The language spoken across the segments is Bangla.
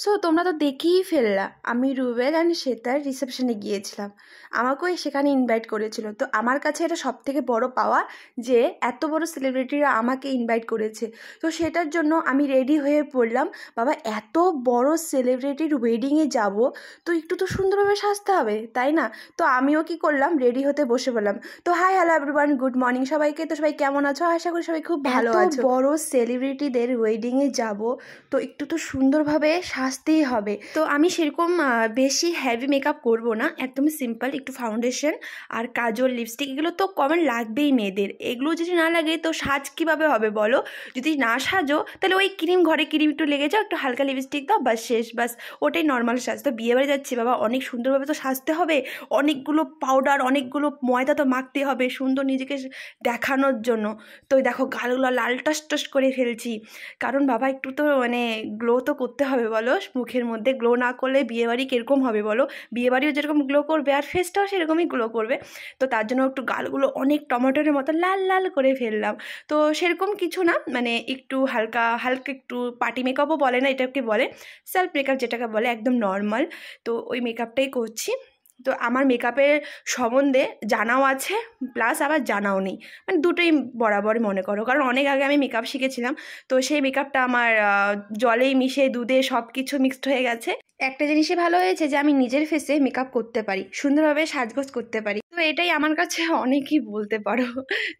সো তোমরা তো দেখেই ফেললা, আমি রুবেল অ্যান্ড শ্বেতার রিসেপশনে গিয়েছিলাম। আমাকেও সেখানে ইনভাইট করেছিল। তো আমার কাছে এটা সবথেকে বড় পাওয়া যে এত বড় সেলিব্রিটিরা আমাকে ইনভাইট করেছে। তো সেটার জন্য আমি রেডি হয়ে পড়লাম। বাবা, এত বড় সেলিব্রিটির ওয়েডিংয়ে যাব, তো একটু তো সুন্দরভাবে সাজতে হবে, তাই না? তো আমিও কি করলাম, রেডি হতে বসে পড়লাম। তো hi hello everyone, good morning সবাইকে। তো সবাই কেমন আছো? আশা করি সবাই খুব ভালো আছো। বড় সেলিব্রিটিদের ওয়েডিংয়ে যাব, তো একটু তো সুন্দরভাবে সাজতেই হবে। তো আমি সেরকম বেশি হেভি মেকআপ করব না, একদমই সিম্পল, একটু ফাউন্ডেশন আর কাজল, লিপস্টিক, এগুলো তো কমন লাগবেই মেয়েদের। এগুলো যদি না লাগে তো সাজ কীভাবে হবে বলো? যদি না সাজো তাহলে ওই ক্রিম, ঘরে ক্রিম একটু লেগে যাও, একটু হালকা লিপস্টিক দাও, বাস শেষ, বাস ওটাই নর্মাল সাজ। তো বিয়েবাড়ি যাচ্ছি বাবা, অনেক সুন্দরভাবে তো সাজতে হবে, অনেকগুলো পাউডার, অনেকগুলো ময়দা তো মাখতে হবে সুন্দর নিজেকে দেখানোর জন্য। তো দেখো গালগুলো লাল টস টস করে ফেলছি, কারণ বাবা একটু তো মানে গ্লো তো করতে হবে বলো। মুখের মধ্যে গ্লো না করলে বিয়েবাড়ি কীরকম হবে বলো? বিয়েবাড়িও যেরকম গ্লো করবে আর ফেসটাও সেরকমই গ্লো করবে। তো তার জন্য একটু গালগুলো অনেক টমেটোর মতো লাল লাল করে ফেললাম। তো সেরকম কিছু না, মানে একটু হালকা হালকা একটু পার্টি মেকআপও বলে না, এটাকে বলে সেলফ মেকআপ, যেটাকে বলে একদম নর্মাল। তো ওই মেকআপটাই করছি। তো আমার মেকআপের সম্বন্ধে জানাও আছে, প্লাস আবার জানাও নেই, মানে দুটোই বরাবরই মনে করো। কারণ অনেক আগে আমি মেকআপ শিখেছিলাম, তো সেই মেকআপটা আমার জলেই মিশে দুধে সব কিছু মিক্সড হয়ে গেছে। একটা জিনিসই ভালো হয়েছে যে আমি নিজের ফেসে মেকআপ করতে পারি, সুন্দরভাবে সাজগোজ করতে পারি। তো এটাই আমার কাছে অনেকই বলতে পারো।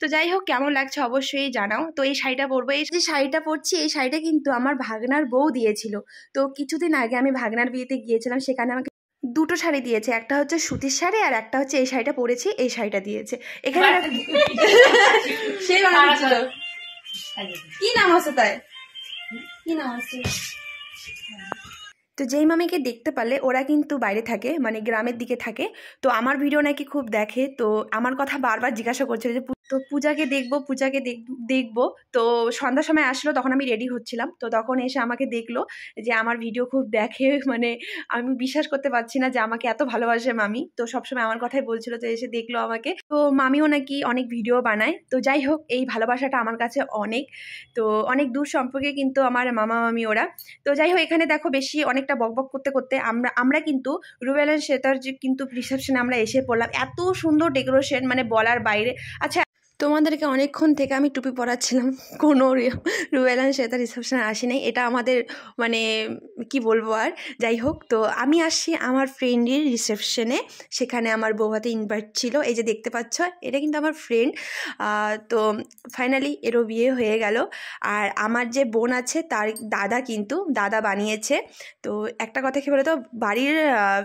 তো যাই হোক, কেমন লাগছে অবশ্যই জানাও। তো এই শাড়িটা পরবো, এই যে শাড়িটা পরছি, এই শাড়িটা কিন্তু আমার ভাগনার বউ দিয়েছিল। তো কিছুদিন আগে আমি ভাগনার বিয়েতে গিয়েছিলাম, সেখানে আমাকে দুটো শাড়ি দিয়েছে, একটা হচ্ছে সুতির শাড়ি আর একটা হচ্ছে এই শাড়িটা পরেছি, এই শাড়িটা দিয়েছে। এখানে কি নাম আছে তাই, কি নাম আছে? তো যেই মামিকে দেখতে পারলে, ওরা কিন্তু বাইরে থাকে, মানে গ্রামের দিকে থাকে। তো আমার ভিডিও নাকি খুব দেখে, তো আমার কথা বারবার জিজ্ঞাসা করছিল যে তো পূজাকে দেখবো, পূজাকে দেখবো। তো সন্ধ্যার সময় আসলো, তখন আমি রেডি হচ্ছিলাম। তো তখন এসে আমাকে দেখলো যে আমার ভিডিও খুব দেখে, মানে আমি বিশ্বাস করতে পারছি না যে আমাকে এত ভালোবাসে মামি। তো সবসময় আমার কথাই বলছিল, তো এসে দেখলো আমাকে। তো মামিও নাকি অনেক ভিডিও বানায়। তো যাই হোক, এই ভালোবাসাটা আমার কাছে অনেক, তো অনেক দূর সম্পর্কে কিন্তু আমার মামা মামি ওরা। তো যাই হোক, এখানে দেখো বেশি অনেকটা বকবক করতে করতে আমরা কিন্তু রুবেল অ্যান্ড শ্বেতার যে কিন্তু রিসেপশনে আমরা এসে পড়লাম। এত সুন্দর ডেকোরেশন, মানে বলার বাইরে। আচ্ছা, তোমাদেরকে অনেকক্ষণ থেকে আমি টুপি পরাচ্ছিলাম, কোনো রুবেল অ্যান্ড শ্বেতার রিসেপশনে আসি নাই। এটা আমাদের মানে কি বলবো আর। যাই হোক, তো আমি আসছি আমার ফ্রেন্ডের রিসেপশনে, সেখানে আমার বৌভাতে ইনভাইট ছিল। এই যে দেখতে পাচ্ছ, এটা কিন্তু আমার ফ্রেন্ড। তো ফাইনালি এরও বিয়ে হয়ে গেল। আর আমার যে বোন আছে তার দাদা বানিয়েছে। তো একটা কথা কি বলতো, বাড়ির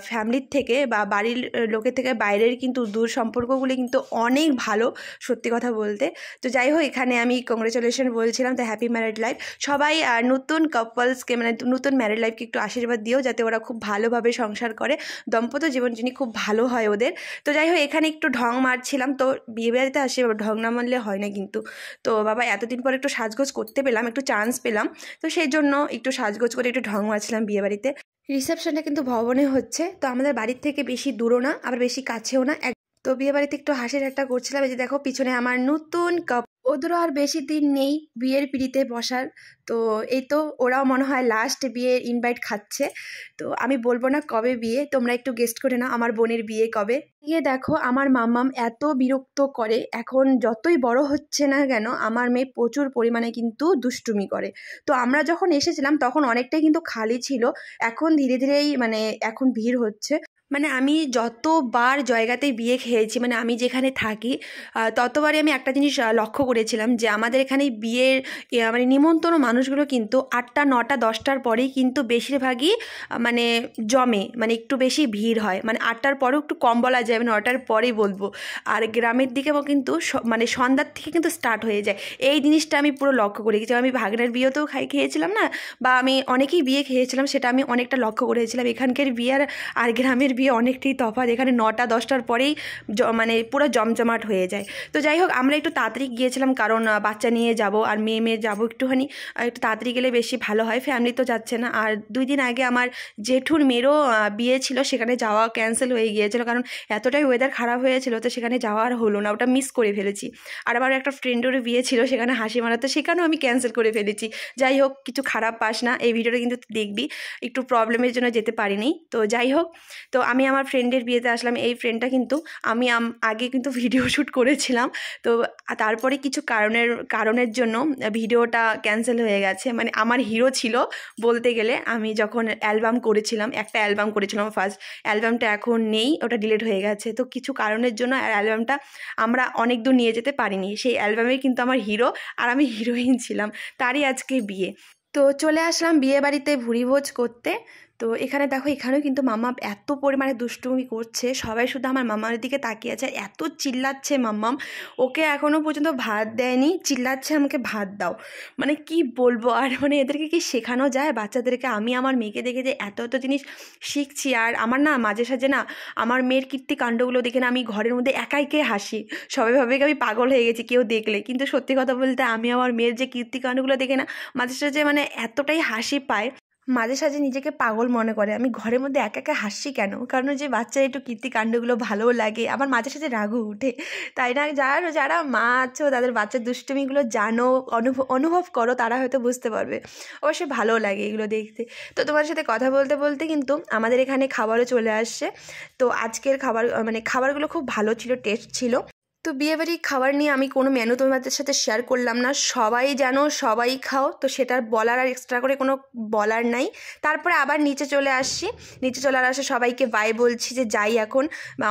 ফ্যামিলির থেকে বা বাড়ির লোকের থেকে বাইরের কিন্তু দূর সম্পর্কগুলি কিন্তু অনেক ভালো, সত্যি কথা বলতে। তো যাই হোক, এখানে আমি কংগ্রেচুলেশন বলছিলাম, তো হ্যাপি ম্যারিড লাইফ। সবাই নতুন কাপলসকে, মানে নতুন ম্যারিড লাইফকে একটু আশীর্বাদ দিও, যাতে ওরা খুব ভালোভাবে সংসার করে, দাম্পত্য জীবন যিনি খুব ভালো হয় ওদের। তো যাই হোক, এখানে একটু ঢং মারছিলাম। তো বিয়ে বাড়িতে আসে ঢং না মারলে হয় না কিন্তু। তো বাবা, এতদিন পর একটু সাজগোজ করতে পেলাম, একটু চান্স পেলাম, তো সেই জন্য একটু সাজগোজ করে একটু ঢং মারছিলাম বিয়েবাড়িতে। রিসেপশনটা কিন্তু ভবনে হচ্ছে, তো আমাদের বাড়ির থেকে বেশি দূরও না, আবার বেশি কাছেও না। তো বিয়েবাড়িতে একটু হাসির ঠাট্টা করছিলাম। এই যে দেখো পিছনে আমার নতুন কাপ, ওদেরও আর বেশি দিন নেই বিয়ের পিঁড়িতে বসার। তো এই তো ওরাও মনে হয় লাস্ট বিয়ের ইনভাইট খাচ্ছে। তো আমি বলবো না কবে বিয়ে, তোমরা একটু গেস্ট করে নাও আমার বোনের বিয়ে কবে। গিয়ে দেখো আমার মাম্মাম এত বিরক্ত করে, এখন যতই বড় হচ্ছে না কেন আমার মেয়ে প্রচুর পরিমাণে কিন্তু দুষ্টুমি করে। তো আমরা যখন এসেছিলাম তখন অনেকটাই কিন্তু খালি ছিল, এখন ধীরে ধীরেই মানে এখন ভিড় হচ্ছে। মানে আমি যতবার জায়গাতেই বিয়ে খেয়েছি, মানে আমি যেখানে থাকি ততবারই আমি একটা জিনিস লক্ষ্য করেছিলাম যে আমাদের এখানে বিয়ের মানে নিমন্ত্রণ মানুষগুলো কিন্তু 8টা 9টা 10টার পরেই কিন্তু বেশিরভাগই মানে জমে, মানে একটু বেশি ভিড় হয়। মানে 8টার পরেও একটু কম বলা যায়, মানে 9টার পরেই বলবো। আর গ্রামের দিকেও কিন্তু মানে সন্ধ্যার থেকে কিন্তু স্টার্ট হয়ে যায়। এই জিনিসটা আমি পুরো লক্ষ্য করে গেছি। আমি ভাগনের বিয়েতেও খেয়েছিলাম না, বা আমি অনেকেই বিয়ে খেয়েছিলাম, সেটা আমি অনেকটা লক্ষ্য করেছিলাম। এখানকার বিয়ে আর গ্রামের বিয়ে বিয়ে অনেকটাই তফাৎ। এখানে 9টা 10টার পরেই মানে পুরো জমজমাট হয়ে যায়। তো যাই হোক, আমরা একটু তাড়াতাড়ি গিয়েছিলাম, কারণ বাচ্চা নিয়ে যাব আর মেয়ে যাবো একটুখানি, একটু তাড়াতাড়ি গেলে বেশি ভালো হয়, ফ্যামিলি তো যাচ্ছে না। আর 2 দিন আগে আমার জেঠুর মেয়েরও বিয়ে ছিল, সেখানে যাওয়া ক্যান্সেল হয়ে গিয়েছিল, কারণ এতটাই ওয়েদার খারাপ হয়েছিল, তো সেখানে যাওয়া আর হলো না, ওটা মিস করে ফেলেছি। আর আমার একটা ফ্রেন্ডেরও বিয়ে ছিল, সেখানে হাসি মারাতে, সেখানেও আমি ক্যান্সেল করে ফেলেছি। যাই হোক, কিছু খারাপ পাস না, এই ভিডিওটা কিন্তু দেখবি, একটু প্রবলেমের জন্য যেতে পারিনি। তো যাই হোক, তো আমি আমার ফ্রেন্ডের বিয়েতে আসলাম। এই ফ্রেন্ডটা কিন্তু আমি আগে কিন্তু ভিডিও শ্যুট করেছিলাম, তো তারপরে কিছু কারণের জন্য ভিডিওটা ক্যান্সেল হয়ে গেছে। মানে আমার হিরো ছিল বলতে গেলে, আমি যখন অ্যালবাম করেছিলাম, একটা অ্যালবাম করেছিলাম ফার্স্ট, অ্যালবামটা এখন নেই, ওটা ডিলিট হয়ে গেছে। তো কিছু কারণের জন্য অ্যালবামটা আমরা অনেক দূর নিয়ে যেতে পারিনি। সেই অ্যালবামে কিন্তু আমার হিরো আর আমি হিরোইন ছিলাম, তারই আজকে বিয়ে। তো চলে আসলাম বিয়ে বাড়িতে ভুরিভোজ করতে। তো এখানে দেখো, এখানেও কিন্তু মাম্মাম এত পরিমাণে দুষ্টুমি করছে, সবাই শুধু আমার মাম্মার দিকে তাকিয়ে আছে, এত চিল্লাচ্ছে মাম্মাম। ওকে এখনও পর্যন্ত ভাত দেয়নি, চিল্লাচ্ছে আমাকে ভাত দাও। মানে কি বলবো আর, মানে এদেরকে কি শেখানো যায় বাচ্চাদেরকে? আমি আমার মেয়েকে দেখে যে এত জিনিস শিখছি, আর আমার না মাঝে সাঝে না আমার মেয়ের কীর্তিকাণ্ডগুলো দেখে না আমি ঘরের মধ্যে একাই হাসি। সবাই ভাবে আমি পাগল হয়ে গেছি কেউ দেখলে, কিন্তু সত্যি কথা বলতে আমি আমার মেয়ের যে কীর্তিকাণ্ডগুলো দেখে না মাঝে সাঝে মানে এতটাই হাসি পায়, মাঝে সাঝে নিজেকে পাগল মনে করে। আমি ঘরের মধ্যে একা হাসছি কেন? কারণ যে বাচ্চার একটু কীর্তিকাণ্ডগুলো ভালোও লাগে, আবার মাঝে সাঝে রাগও উঠে, তাই না? যারা মা আছো, তাদের বাচ্চার দুষ্টুমিগুলো জানো, অনুভব করো, তারা হয়তো বুঝতে পারবে। অবশ্যই ভালোও লাগে এগুলো দেখতে। তো তোমার সাথে কথা বলতে বলতে কিন্তু আমাদের এখানে খাবারও চলে আসছে। তো আজকের খাবারগুলো খুব ভালো ছিল, টেস্ট ছিল। তো বিয়েবাড়ির খাবার নিয়ে আমি কোনো মেনু তোমাদের সাথে শেয়ার করলাম না, সবাই জানো, সবাই খাও, তো সেটার বলার আর এক্সট্রা করে কোনো বলার নাই। তারপরে আবার নিচে চলে আসছি, নিচে চলে আসে সবাইকে বাই বলছি যে যাই এখন,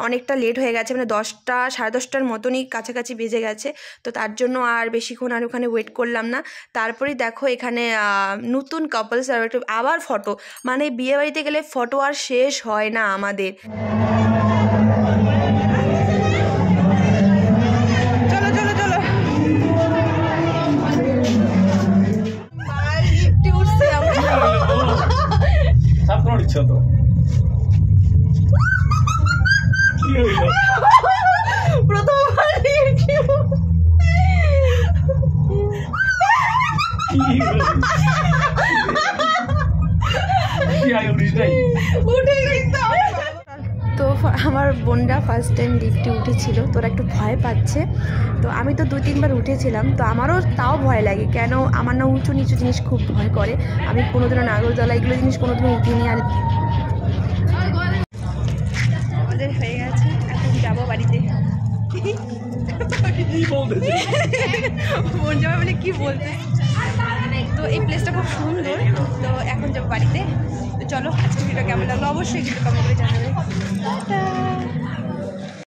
অনেকটা লেট হয়ে গেছে, মানে 10টা 10:30টার মতনই কাছাকাছি বেজে গেছে। তো তার জন্য আর বেশিক্ষণ আর ওখানে ওয়েট করলাম না। তারপরেই দেখো এখানে নতুন কাপলস আবার ফটো, মানে বিয়েবাড়িতে গেলে ফটো আর শেষ হয় না আমাদের। তো আমার বোনরা ফার্স্ট টাইম লিফটে উঠেছিল, তোরা একটু ভয় পাচ্ছে। তো আমি তো 2-3বার উঠেছিলাম, তো আমারও তাও ভয় লাগে, কেন আমার না উঁচু নিচু জিনিস খুব ভয় করে। আমি কোনোদিনও নাগরদোলা এগুলো জিনিস কোনোদিনও উঠিনি। আর আমাদের হয়ে গেছে, এখন যাবো বাড়িতে। বোন যাবে মানে কি বলতে। তো এই প্লেসটা খুব সুন্দর, তো এখন যাবো বাড়িতে। তো চলো, আজকে ভিডিও কেমন লাগলো অবশ্যই কিন্তু কমেন্ট করে জানাবে।